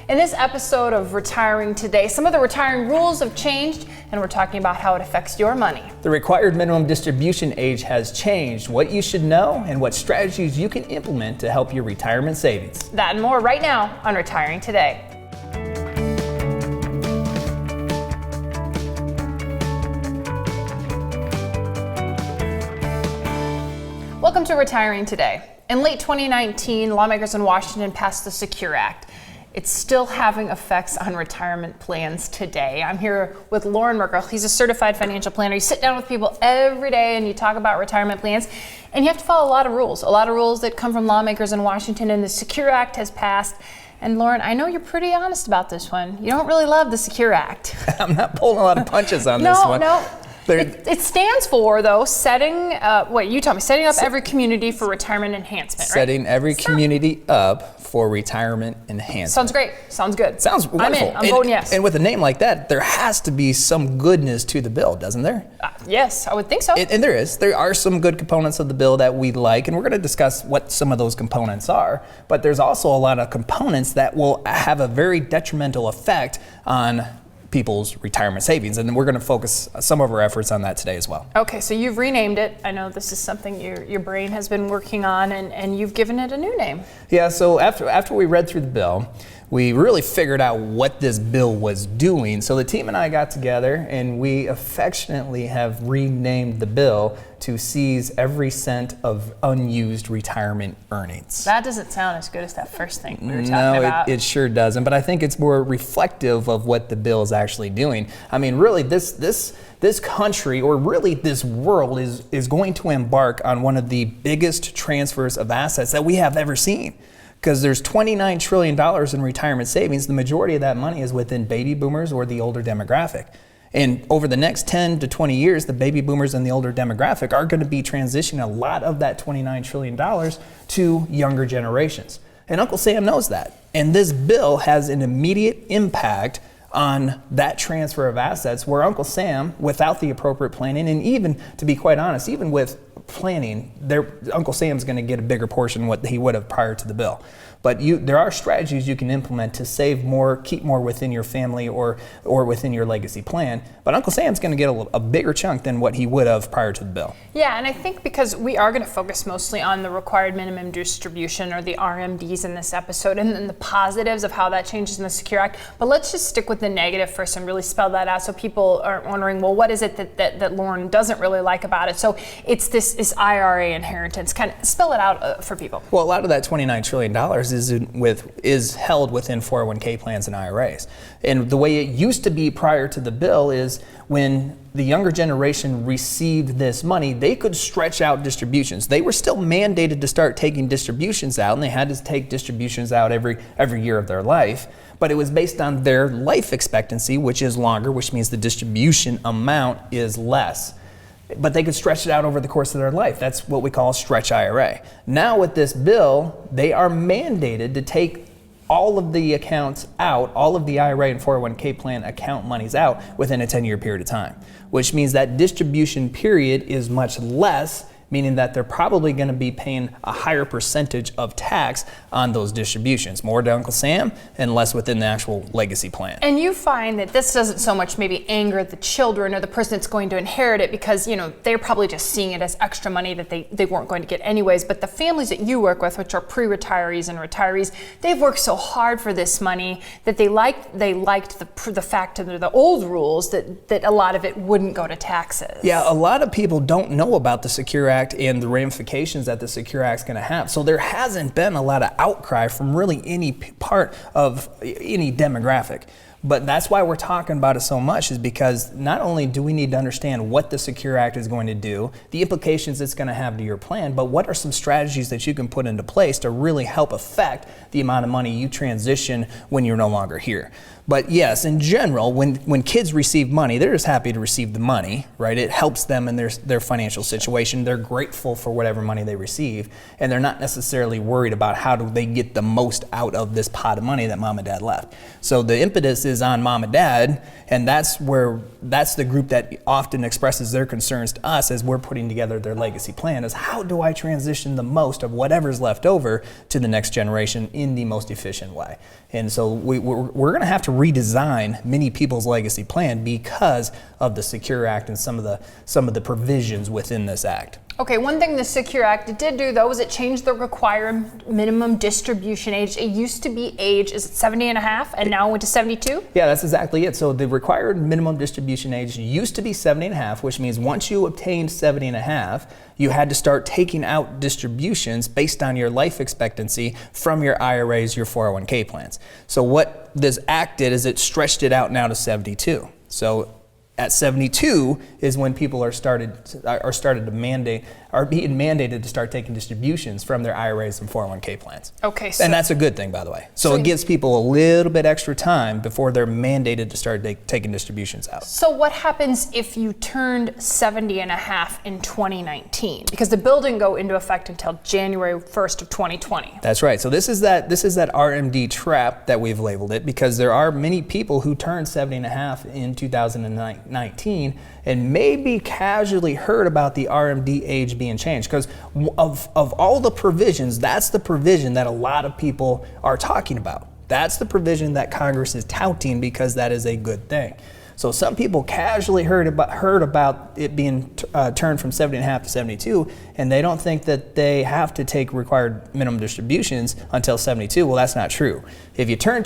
In this episode of Retiring Today, some of the retiring rules have changed, and we're talking about how it affects your money. The required minimum distribution age has changed, what you should know, and what strategies you can implement to help your retirement savings. That and more right now on Retiring Today. Welcome to Retiring Today. In late 2019, lawmakers in Washington passed the Secure Act. It's still having effects on retirement plans today. I'm here with Lauren Merkel. He's a certified financial planner. You sit down with people every day and you talk about retirement plans, and you have to follow a lot of rules that come from lawmakers in Washington, and the Secure Act has passed. And Lauren, I know you're pretty honest about this one. You don't really love the Secure Act. I'm not pulling a lot of punches on this one. No. It stands for, though, setting up every community for retirement enhancement, right? Setting every community up for retirement enhancement. Sounds great. Sounds good. Sounds wonderful. I'm voting yes. And with a name like that, there has to be some goodness to the bill, doesn't there? Yes, I would think so. And there is. There are some good components of the bill that we like, and we're going to discuss what some of those components are. But there's also a lot of components that will have a very detrimental effect on people's retirement savings, and we're going to focus some of our efforts on that today as well. Okay, so you've renamed it. I know this is something your brain has been working on, and you've given it a new name. Yeah, so after we read through the bill, we really figured out what this bill was doing. So the team and I got together and we affectionately have renamed the bill to Seize Every Cent of Unused Retirement Earnings. That doesn't sound as good as that first thing we were talking about. No, it sure doesn't, but I think it's more reflective of what the bill is actually doing. I mean, really, this country, or really this world, is going to embark on one of the biggest transfers of assets that we have ever seen. Because there's $29 trillion in retirement savings. The majority of that money is within baby boomers or the older demographic. And over the next 10 to 20 years, the baby boomers and the older demographic are going to be transitioning a lot of that $29 trillion to younger generations. And Uncle Sam knows that. And this bill has an immediate impact on that transfer of assets, where Uncle Sam, without the appropriate planning, and even, to be quite honest, even with planning, Uncle Sam's going to get a bigger portion than what he would have prior to the bill. But there are strategies you can implement to save more, keep more within your family or within your legacy plan. But Uncle Sam's going to get a bigger chunk than what he would have prior to the bill. Yeah, and I think because we are going to focus mostly on the required minimum distribution, or the RMDs, in this episode, and then the positives of how that changes in the Secure Act. But let's just stick with the negative first and really spell that out, so people aren't wondering, well, what is it that Lauren doesn't really like about it? So it's this IRA inheritance. Kind of spell it out for people. Well, a lot of that $29 trillion is held within 401k plans and IRAs. And the way it used to be prior to the bill is when the younger generation received this money, they could stretch out distributions. They were still mandated to start taking distributions out, and they had to take distributions out every year of their life. But it was based on their life expectancy, which is longer, which means the distribution amount is less. But they could stretch it out over the course of their life. That's what we call a Stretch Ira. Now with this bill, they are mandated to take all of the accounts out, all of the IRA and 401k plan account monies out within a 10-year period of time, which means that distribution period is much less, meaning that they're probably going to be paying a higher percentage of tax on those distributions, more to Uncle Sam and less within the actual legacy plan. And you find that this doesn't so much maybe anger the children or the person that's going to inherit it, because they're probably just seeing it as extra money that they weren't going to get anyways. But the families that you work with, which are pre-retirees and retirees, they've worked so hard for this money that they liked the fact of the old rules that a lot of it wouldn't go to taxes. Yeah, a lot of people don't know about the Secure Act and the ramifications that the Secure Act's going to have. So there hasn't been a lot of outcry from really any part of any demographic. But that's why we're talking about it so much, is because not only do we need to understand what the Secure Act is going to do, the implications it's going to have to your plan, but what are some strategies that you can put into place to really help affect the amount of money you transition when you're no longer here. But yes, in general, when kids receive money, they're just happy to receive the money, right? It helps them in their financial situation. They're grateful for whatever money they receive, and they're not necessarily worried about how do they get the most out of this pot of money that mom and dad left. So the impetus is on mom and dad, and that's the group that often expresses their concerns to us as we're putting together their legacy plan, is how do I transition the most of whatever's left over to the next generation in the most efficient way. And so we're going to have to redesign many people's legacy plan because of the Secure Act and some of the provisions within this act. Okay, one thing the Secure Act did do, though, was it changed the required minimum distribution age. It used to be age, is it 70 and a half, and now went to 72? Yeah, that's exactly it. So the required minimum distribution age used to be 70 and a half, which means once you obtained 70 and a half, you had to start taking out distributions based on your life expectancy from your IRAs, your 401k plans. So what this act did is it stretched it out now to 72. So at 72 is when people are being mandated to start taking distributions from their IRAs and 401k plans. Okay, and that's a good thing, by the way. So it gives people a little bit extra time before they're mandated to start taking distributions out. So what happens if you turned 70 and a half in 2019? Because the bill didn't go into effect until January 1st of 2020. That's right. So this is that RMD trap that we've labeled it, because there are many people who turned 70 and a half in 2019 and maybe casually heard about the RMD age being changed, because of all the provisions, that's the provision that a lot of people are talking about. That's the provision that Congress is touting because that is a good thing. So some people casually heard about it being turned from 70 and a half to 72, and they don't think that they have to take required minimum distributions until 72. Well, that's not true. If you turn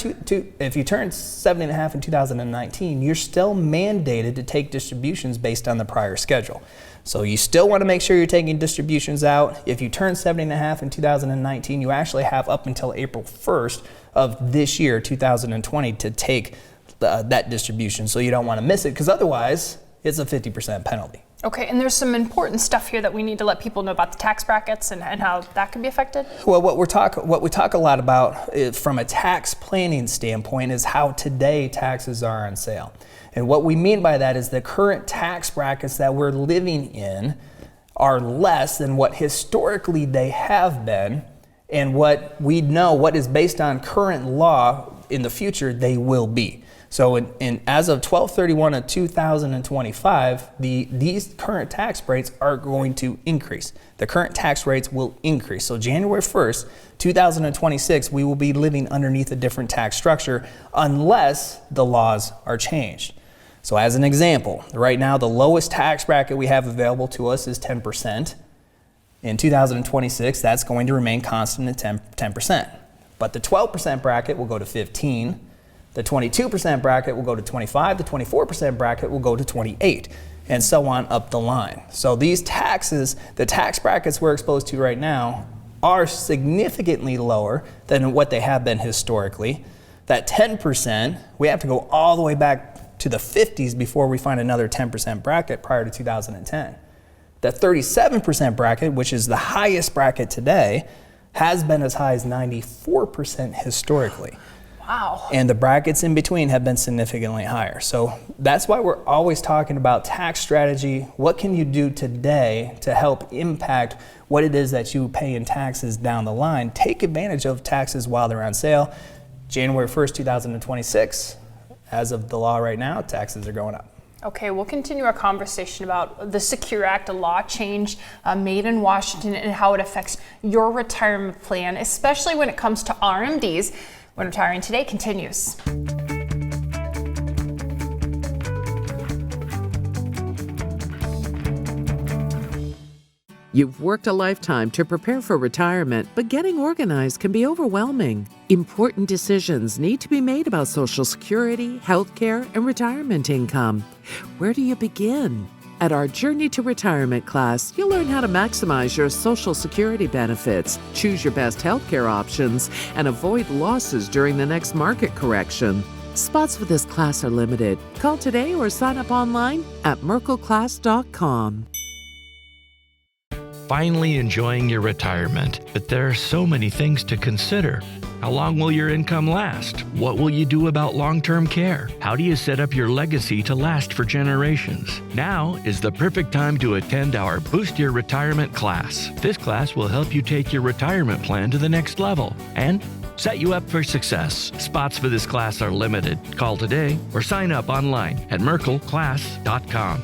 70 and a half in 2019, you're still mandated to take distributions based on the prior schedule. So you still want to make sure you're taking distributions out. If you turn 70 and a half in 2019, you actually have up until April 1st of this year, 2020, to take that distribution. So you don't want to miss it, because otherwise it's a 50% penalty. Okay, and there's some important stuff here that we need to let people know about the tax brackets and how that can be affected. Well, what we talk a lot about from a tax planning standpoint is how today taxes are on sale. And what we mean by that is the current tax brackets that we're living in are less than what historically they have been, and what we know, what is based on current law in the future, they will be. So as of 12/31 of 2025, these current tax rates are going to increase. The current tax rates will increase. So January 1st, 2026, we will be living underneath a different tax structure unless the laws are changed. So as an example, right now the lowest tax bracket we have available to us is 10%. In 2026, that's going to remain constant at 10%. But the 12% bracket will go to 15%. The 22% bracket will go to 25%, the 24% bracket will go to 28%, and so on up the line. So these taxes, the tax brackets we're exposed to right now, are significantly lower than what they have been historically. That 10%, we have to go all the way back to the 50s before we find another 10% bracket prior to 2010. The 37% bracket, which is the highest bracket today, has been as high as 94% historically. Wow. And the brackets in between have been significantly higher. So that's why we're always talking about tax strategy. What can you do today to help impact what it is that you pay in taxes down the line? Take advantage of taxes while they're on sale. January 1st, 2026, as of the law right now, taxes are going up. Okay, we'll continue our conversation about the Secure Act, a law change made in Washington, and how it affects your retirement plan, especially when it comes to RMDs. When Retiring Today continues. You've worked a lifetime to prepare for retirement, but getting organized can be overwhelming. Important decisions need to be made about Social Security, health care, and retirement income. Where do you begin? At our Journey to Retirement class, you'll learn how to maximize your Social Security benefits, choose your best healthcare options, and avoid losses during the next market correction. Spots for this class are limited. Call today or sign up online at merkelclass.com. Finally enjoying your retirement, but there are so many things to consider. How long will your income last? What will you do about long-term care? How do you set up your legacy to last for generations? Now is the perfect time to attend our Boost Your Retirement class. This class will help you take your retirement plan to the next level and set you up for success. Spots for this class are limited. Call today or sign up online at merkelclass.com.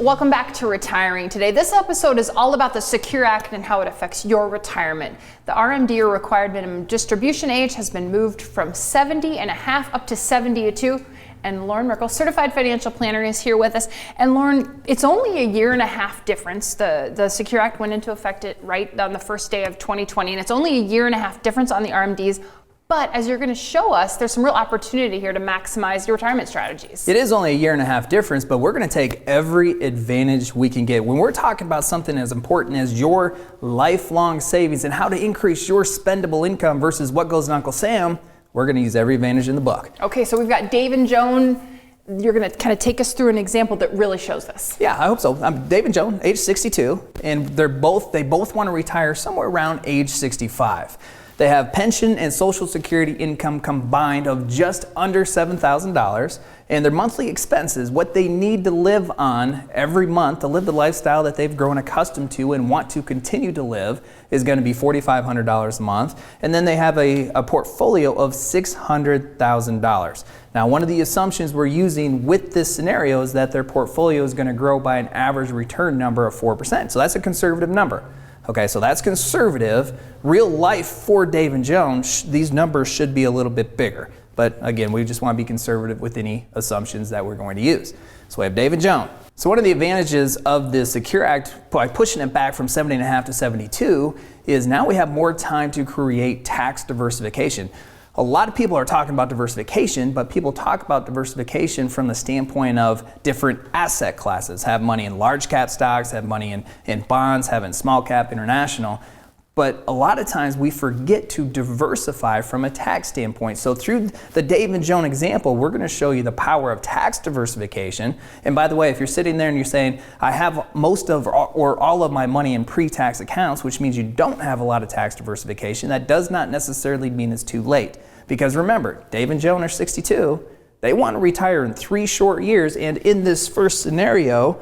Welcome back to Retiring Today. This episode is all about the Secure Act and how it affects your retirement. The RMD, or required minimum distribution age, has been moved from 70 and a half up to 72. And Lauren Merkel, certified financial planner, is here with us. And Lauren, it's only a year and a half difference. The Secure Act went into effect right on the first day of 2020, and it's only a year and a half difference on the RMDs. But as you're going to show us, there's some real opportunity here to maximize your retirement strategies. It is only a year and a half difference, but we're going to take every advantage we can get. When we're talking about something as important as your lifelong savings and how to increase your spendable income versus what goes in Uncle Sam, we're going to use every advantage in the book. Okay, so we've got Dave and Joan. You're going to kind of take us through an example that really shows this. Yeah, I hope so. I'm Dave and Joan, age 62, and they both want to retire somewhere around age 65. They have pension and Social Security income combined of just under $7,000, and their monthly expenses, what they need to live on every month to live the lifestyle that they've grown accustomed to and want to continue to live, is going to be $4,500 a month. And then they have a portfolio of $600,000. Now, one of the assumptions we're using with this scenario is that their portfolio is going to grow by an average return number of 4%. So that's a conservative number. Okay, so that's conservative. Real life for Dave and Joan, these numbers should be a little bit bigger. But again, we just want to be conservative with any assumptions that we're going to use. So we have Dave and Joan. So one of the advantages of the Secure Act, by pushing it back from 70 and a half to 72, is now we have more time to create tax diversification. A lot of people are talking about diversification, but people talk about diversification from the standpoint of different asset classes. Have money in large cap stocks, have money in bonds, have in small cap international. But a lot of times we forget to diversify from a tax standpoint. So through the Dave and Joan example, we're going to show you the power of tax diversification. And by the way, if you're sitting there and you're saying, I have most of or all of my money in pre-tax accounts, which means you don't have a lot of tax diversification, that does not necessarily mean it's too late. Because remember, Dave and Joan are 62. They want to retire in 3 short years. And in this first scenario,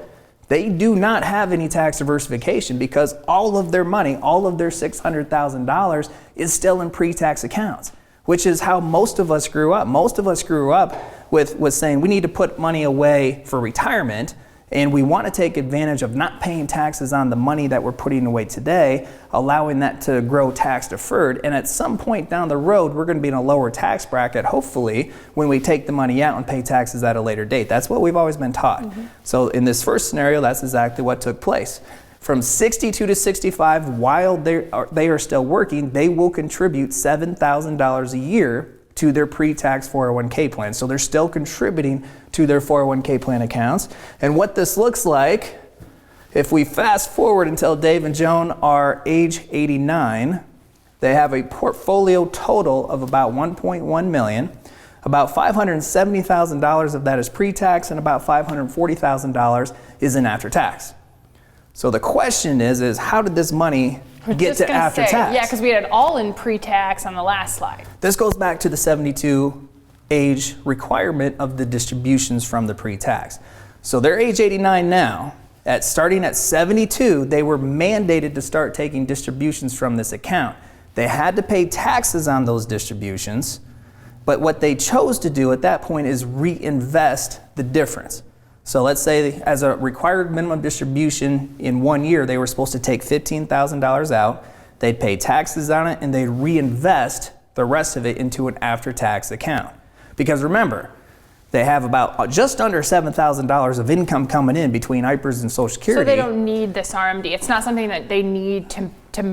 they do not have any tax diversification because all of their money, all of their $600,000 is still in pre-tax accounts, which is how most of us grew up. Most of us grew up with saying we need to put money away for retirement, and we want to take advantage of not paying taxes on the money that we're putting away today, allowing that to grow tax deferred. And at some point down the road, we're going to be in a lower tax bracket, hopefully, when we take the money out and pay taxes at a later date. That's what we've always been taught. Mm-hmm. So in this first scenario, that's exactly what took place. From 62 to 65, while they are still working, they will contribute $7,000 a year to their pre-tax 401k plan. So they're still contributing to their 401k plan accounts. And what this looks like, if we fast forward until Dave and Joan are age 89, they have a portfolio total of about $1.1 million. About $570,000 of that is pre-tax, and about $540,000 is in after-tax. So the question is how did this money get to after tax? Yeah, because we had it all in pre-tax on the last slide. This goes back to the 72 age requirement of the distributions from the pre-tax. So they're age 89 now. Starting at 72, they were mandated to start taking distributions from this account. They had to pay taxes on those distributions, but what they chose to do at that point is reinvest the difference. So let's say as a required minimum distribution in 1 year, they were supposed to take $15,000 out, they'd pay taxes on it, and they'd reinvest the rest of it into an after-tax account. Because remember, they have about just under $7,000 of income coming in between IPRs and Social Security. So they don't need this RMD. It's not something that they need to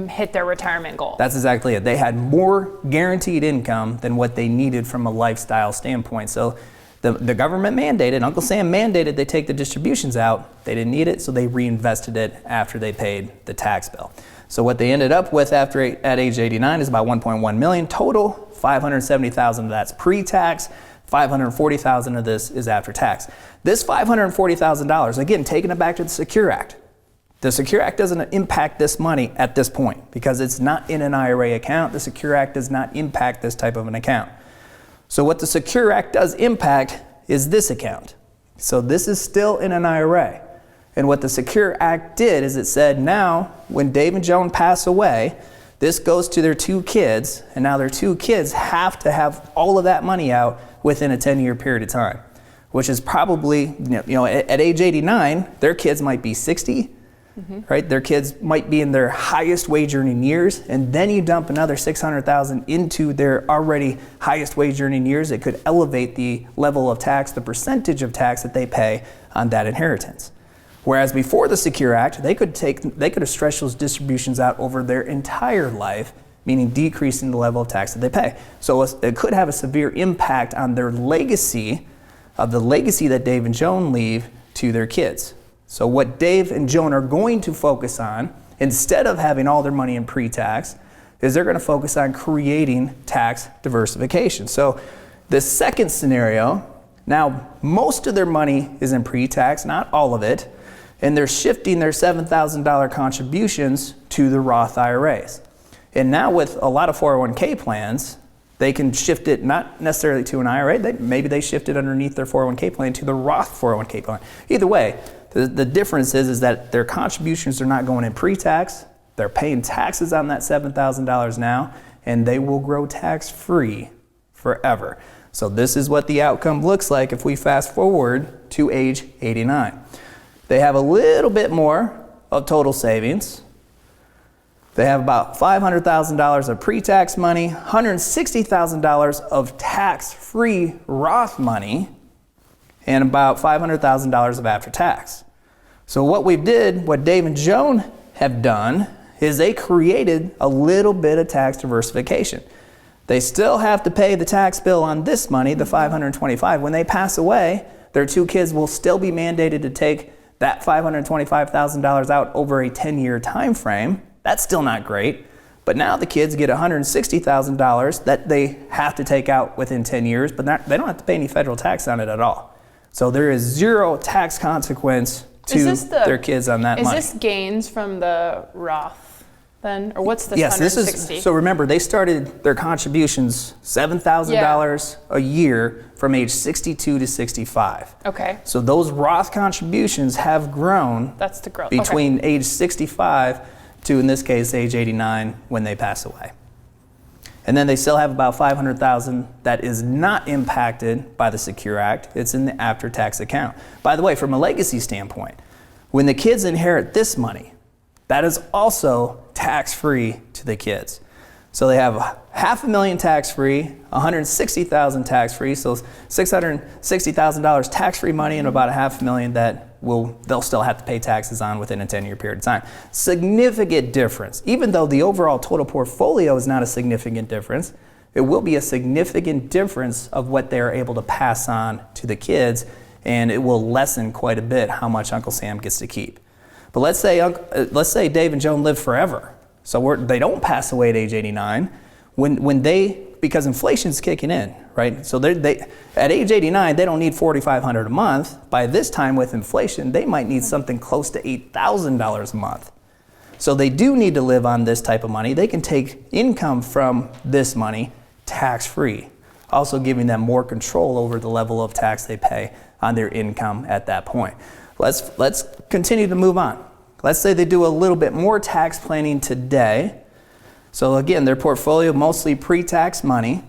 hit their retirement goal. That's exactly it. They had more guaranteed income than what they needed from a lifestyle standpoint. So the government mandated, Uncle Sam mandated they take the distributions out. They didn't need it, so they reinvested it after they paid the tax bill. So what they ended up with at age 89 is about $1.1 million total. $570,000 of that's pre-tax. $540,000 of this is after tax. This $540,000, again, taking it back to the Secure Act. The Secure Act doesn't impact this money at this point because it's not in an IRA account. The Secure Act does not impact this type of an account. So what the Secure Act does impact is this account. So this is still in an IRA. And what the Secure Act did is it said now when Dave and Joan pass away, this goes to their 2 kids, and now their 2 kids have to have all of that money out within a 10-year period of time, which is probably, at age 89, their kids might be 60, right? Their kids might be in their highest wage earning years, and then you dump another $600,000 into their already highest wage earning years. It could elevate the level of tax, the percentage of tax that they pay on that inheritance. Whereas before the Secure Act, they could have stretched those distributions out over their entire life, meaning decreasing the level of tax that they pay. So it could have a severe impact on their legacy, of the legacy that Dave and Joan leave to their kids. So what Dave and Joan are going to focus on, instead of having all their money in pre-tax, is they're going to focus on creating tax diversification. So the second scenario, now most of their money is in pre-tax, not all of it, and they're shifting their $7,000 contributions to the Roth IRAs. And now with a lot of 401k plans, they can shift it not necessarily to an IRA, maybe they shift it underneath their 401k plan to the Roth 401k plan. Either way, the difference is that their contributions are not going in pre-tax, they're paying taxes on that $7,000 now, and they will grow tax-free forever. So this is what the outcome looks like if we fast forward to age 89. They have a little bit more of total savings. They have about $500,000 of pre-tax money, $160,000 of tax-free Roth money, and about $500,000 of after-tax. So what Dave and Joan have done is they created a little bit of tax diversification. They still have to pay the tax bill on this money, the $525,000. When they pass away, their 2 kids will still be mandated to take that $525,000 out over a 10-year time frame. That's still not great, but now the kids get $160,000 that they have to take out within 10 years, but they don't have to pay any federal tax on it at all. So there is zero tax consequence to their kids on that money. Is this gains from the Roth then, or what's this? Yes, 160? this is. So remember, they started their contributions $7,000 a year from age 62 to 65. Okay. So those Roth contributions have grown. That's the growth. Between age 65 to, in this case, age 89 when they pass away. And then they still have about $500,000 that is not impacted by the Secure Act. It's in the after-tax account. By the way, from a legacy standpoint, when the kids inherit this money, that is also tax-free to the kids. So they have $500,000 tax-free, $160,000 tax-free, so $660,000 tax-free money and about $500,000 that they'll still have to pay taxes on within a 10-year period of time. Significant difference. Even though the overall total portfolio is not a significant difference, it will be a significant difference of what they're able to pass on to the kids, and it will lessen quite a bit how much Uncle Sam gets to keep. But let's say Dave and Joan live forever. So they don't pass away at age 89. Because inflation's kicking in, right? So at age 89, they don't need $4,500 a month. By this time with inflation, they might need something close to $8,000 a month. So they do need to live on this type of money. They can take income from this money tax-free, also giving them more control over the level of tax they pay on their income at that point. Let's continue to move on. Let's say they do a little bit more tax planning today. So again, their portfolio mostly pre-tax money.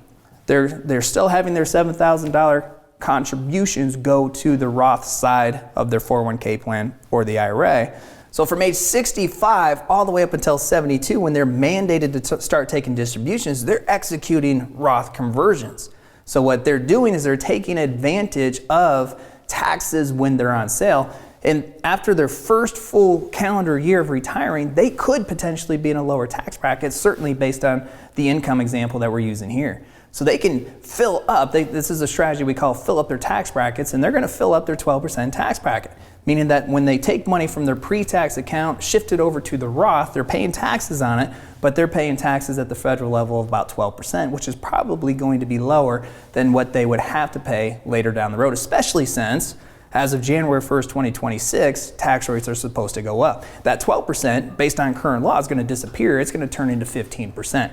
They're still having their $7,000 contributions go to the Roth side of their 401k plan or the IRA. So from age 65 all the way up until 72, when they're mandated to start taking distributions, they're executing Roth conversions. So what they're doing is they're taking advantage of taxes when they're on sale. And after their first full calendar year of retiring, they could potentially be in a lower tax bracket, certainly based on the income example that we're using here. So they can fill up, this is a strategy we call fill up their tax brackets, and they're going to fill up their 12% tax bracket, meaning that when they take money from their pre-tax account, shift it over to the Roth, they're paying taxes on it, but they're paying taxes at the federal level of about 12%, which is probably going to be lower than what they would have to pay later down the road, especially since as of January 1st, 2026, tax rates are supposed to go up. That 12%, based on current law, is going to disappear. It's going to turn into 15%.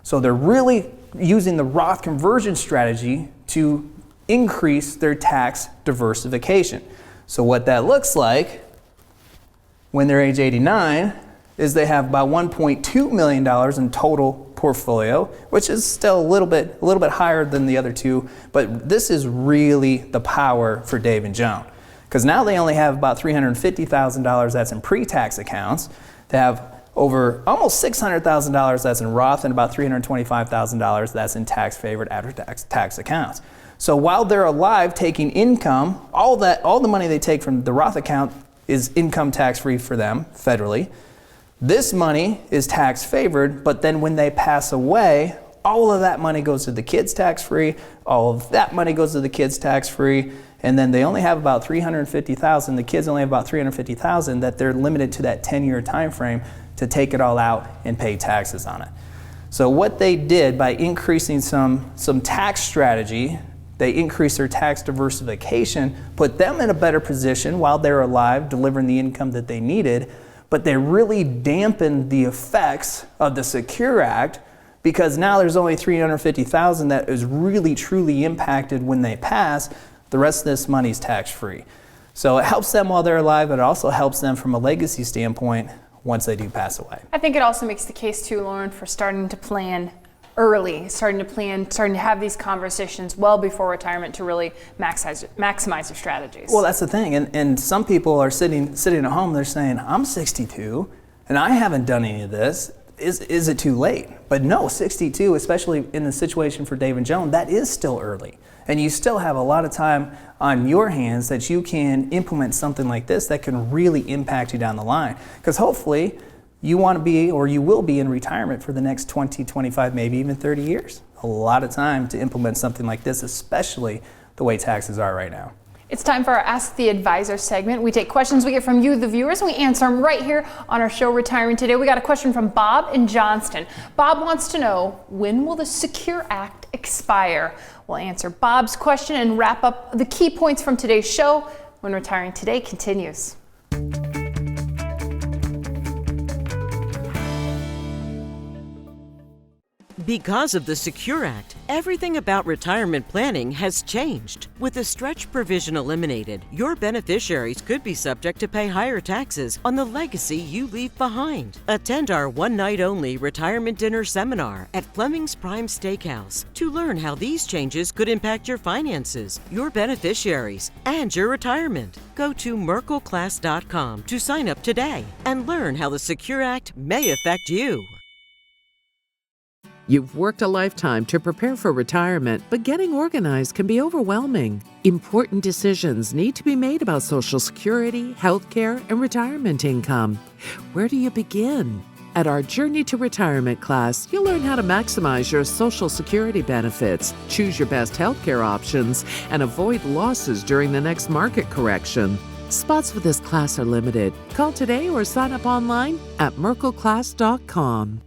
So they're really using the Roth conversion strategy to increase their tax diversification. So what that looks like when they're age 89 is they have about $1.2 million in total portfolio, which is still a little bit higher than the other two, but this is really the power for Dave and Joan. Because now they only have about $350,000 that's in pre-tax accounts. They have over almost $600,000 that's in Roth and about $325,000 that's in tax-favored after-tax accounts. So while they're alive taking income, all the money they take from the Roth account is income tax-free for them federally. This money is tax-favored, but then when they pass away, all of that money goes to the kids tax-free, all of that money goes to the kids tax-free, and then they only have about $350,000, the kids only have about $350,000 that they're limited to that 10-year time frame to take it all out and pay taxes on it. So what they did by increasing some tax strategy, they increased their tax diversification, put them in a better position while they're alive, delivering the income that they needed, but they really dampened the effects of the Secure Act because now there's only $350,000 that is really truly impacted when they pass. The rest of this money is tax-free. So it helps them while they're alive, but it also helps them from a legacy standpoint once they do pass away. I think it also makes the case too, Lauren, for starting to plan early, starting to have these conversations well before retirement to really maximize their strategies. Well, that's the thing, and some people are sitting at home, they're saying, I'm 62 and I haven't done any of this. Is it too late? But no, 62, especially in the situation for Dave and Joan, that is still early. And you still have a lot of time on your hands that you can implement something like this that can really impact you down the line. Because hopefully you want to be, or you will be in retirement for the next 20, 25, maybe even 30 years. A lot of time to implement something like this, especially the way taxes are right now. It's time for our Ask the Advisor segment. We take questions we get from you, the viewers, and we answer them right here on our show, Retiring Today. We got a question from Bob in Johnston. Bob wants to know, when will the Secure Act expire? We'll answer Bob's question and wrap up the key points from today's show when Retiring Today continues. Because of the Secure Act, everything about retirement planning has changed. With the stretch provision eliminated, your beneficiaries could be subject to pay higher taxes on the legacy you leave behind. Attend our one-night-only retirement dinner seminar at Fleming's Prime Steakhouse to learn how these changes could impact your finances, your beneficiaries, and your retirement. Go to merkelclass.com to sign up today and learn how the Secure Act may affect you. You've worked a lifetime to prepare for retirement, but getting organized can be overwhelming. Important decisions need to be made about Social Security, health care, and retirement income. Where do you begin? At our Journey to Retirement class, you'll learn how to maximize your Social Security benefits, choose your best health care options, and avoid losses during the next market correction. Spots for this class are limited. Call today or sign up online at merkelclass.com.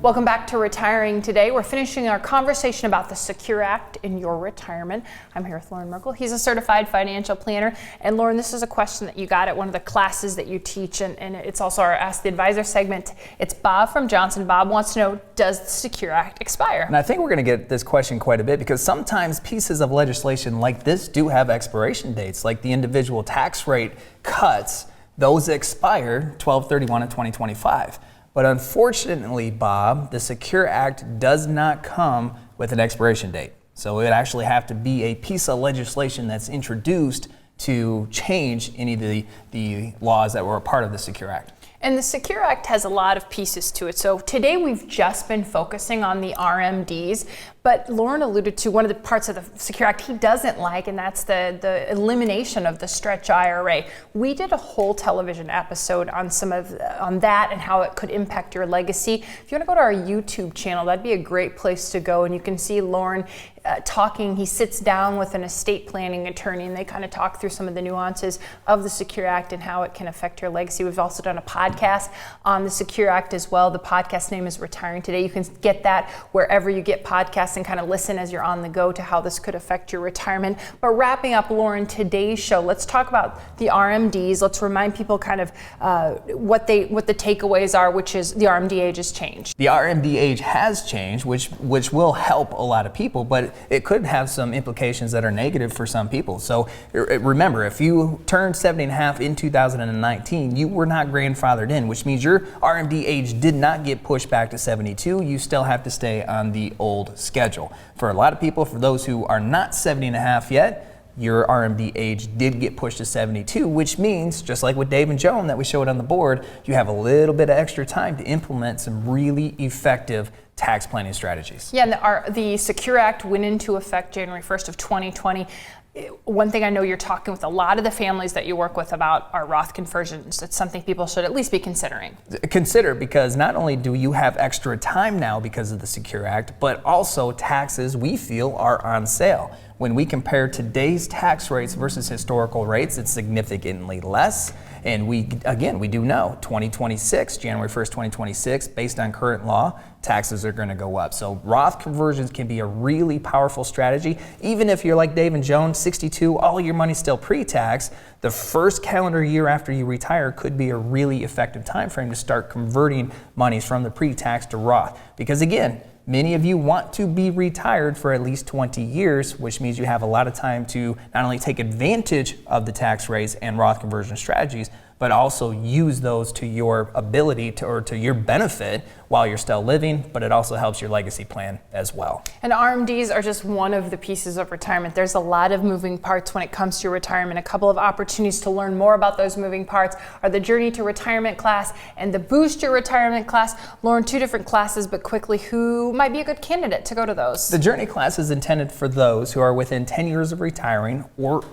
Welcome back to Retiring Today. We're finishing our conversation about the Secure Act in your retirement. I'm here with Lauren Merkel. He's a certified financial planner. And Lauren, this is a question that you got at one of the classes that you teach, and it's also our Ask the Advisor segment. It's Bob from Johnson. Bob wants to know, does the Secure Act expire? And I think we're going to get this question quite a bit because sometimes pieces of legislation like this do have expiration dates, like the individual tax rate cuts. Those expire 12/31 of 2025. But unfortunately, Bob, the Secure Act does not come with an expiration date. So it would actually have to be a piece of legislation that's introduced to change any of the laws that were a part of the Secure Act. And the Secure Act has a lot of pieces to it. So today we've just been focusing on the RMDs, but Lauren alluded to one of the parts of the Secure Act he doesn't like, and that's the elimination of the Stretch IRA. We did a whole television episode on on that and how it could impact your legacy. If you want to go to our YouTube channel, that'd be a great place to go, and you can see Lauren he sits down with an estate planning attorney, and they kind of talk through some of the nuances of the Secure Act and how it can affect your legacy. We've also done a podcast on the Secure Act as well. The podcast name is Retiring Today. You can get that wherever you get podcasts and kind of listen as you're on the go to how this could affect your retirement. But wrapping up, Lauren, today's show, let's talk about the RMDs. Let's remind people kind of what the takeaways are, which is the RMD age has changed. The RMD age has changed, which will help a lot of people, but it could have some implications that are negative for some people. So remember, if you turned 70 and a half in 2019, you were not grandfathered in, which means your RMD age did not get pushed back to 72. You still have to stay on the old schedule. For a lot of people, for those who are not 70 and a half yet, your RMD age did get pushed to 72, which means, just like with Dave and Joan that we showed on the board, you have a little bit of extra time to implement some really effective tax planning strategies. Yeah, and the Secure Act went into effect January 1st of 2020. One thing I know you're talking with a lot of the families that you work with about are Roth Conversions. It's something people should at least be considering. Consider, because not only do you have extra time now because of the Secure Act, but also taxes we feel are on sale. When we compare today's tax rates versus historical rates, it's significantly less. And we do know 2026, January 1st, 2026, based on current law, taxes are going to go up. So Roth conversions can be a really powerful strategy. Even if you're like Dave and Joan, 62, all your money's still pre-tax, the first calendar year after you retire could be a really effective time frame to start converting monies from the pre-tax to Roth. Because again, many of you want to be retired for at least 20 years, which means you have a lot of time to not only take advantage of the tax rates and Roth conversion strategies, but also use those to your ability or to your benefit while you're still living, but it also helps your legacy plan as well. And RMDs are just one of the pieces of retirement. There's a lot of moving parts when it comes to your retirement. A couple of opportunities to learn more about those moving parts are the Journey to Retirement class and the Boost Your Retirement class. Lauren, 2 different classes, but quickly, who might be a good candidate to go to those? The Journey class is intended for those who are within 10 years of retiring or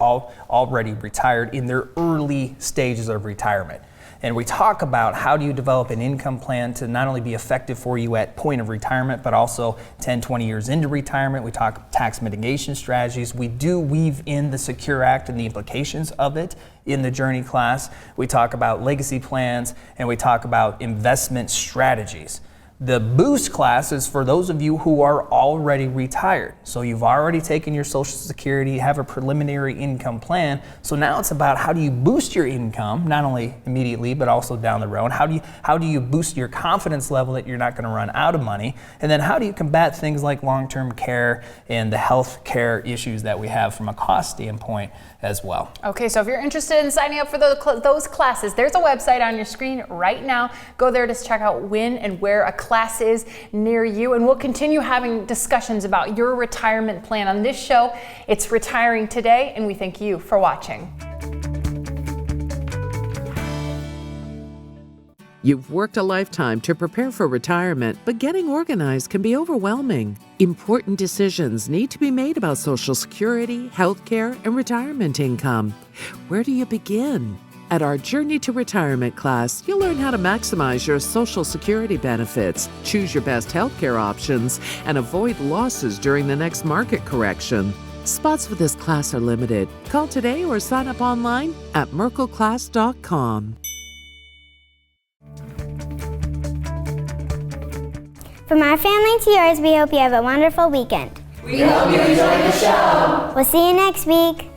already retired in their early stages of retirement. And we talk about how do you develop an income plan to not only be effective for you at point of retirement, but also 10, 20 years into retirement. We talk tax mitigation strategies. We do weave in the Secure Act and the implications of it in the Journey class. We talk about legacy plans, and we talk about investment strategies. The Boost class is for those of you who are already retired. So you've already taken your Social Security, have a preliminary income plan. So now it's about how do you boost your income, not only immediately, but also down the road. How do you boost your confidence level that you're not going to run out of money? And then how do you combat things like long-term care and the health care issues that we have from a cost standpoint as well. Okay, so if you're interested in signing up for those classes, there's a website on your screen right now. Go there to check out when and where a class is near you, and we'll continue having discussions about your retirement plan on this show. It's Retiring Today, and we thank you for watching. You've worked a lifetime to prepare for retirement, but getting organized can be overwhelming. Important decisions need to be made about Social Security, health care, and retirement income. Where do you begin? At our Journey to Retirement class, you'll learn how to maximize your Social Security benefits, choose your best health care options, and avoid losses during the next market correction. Spots for this class are limited. Call today or sign up online at merkelclass.com. From our family to yours, we hope you have a wonderful weekend. We hope you enjoy the show. We'll see you next week.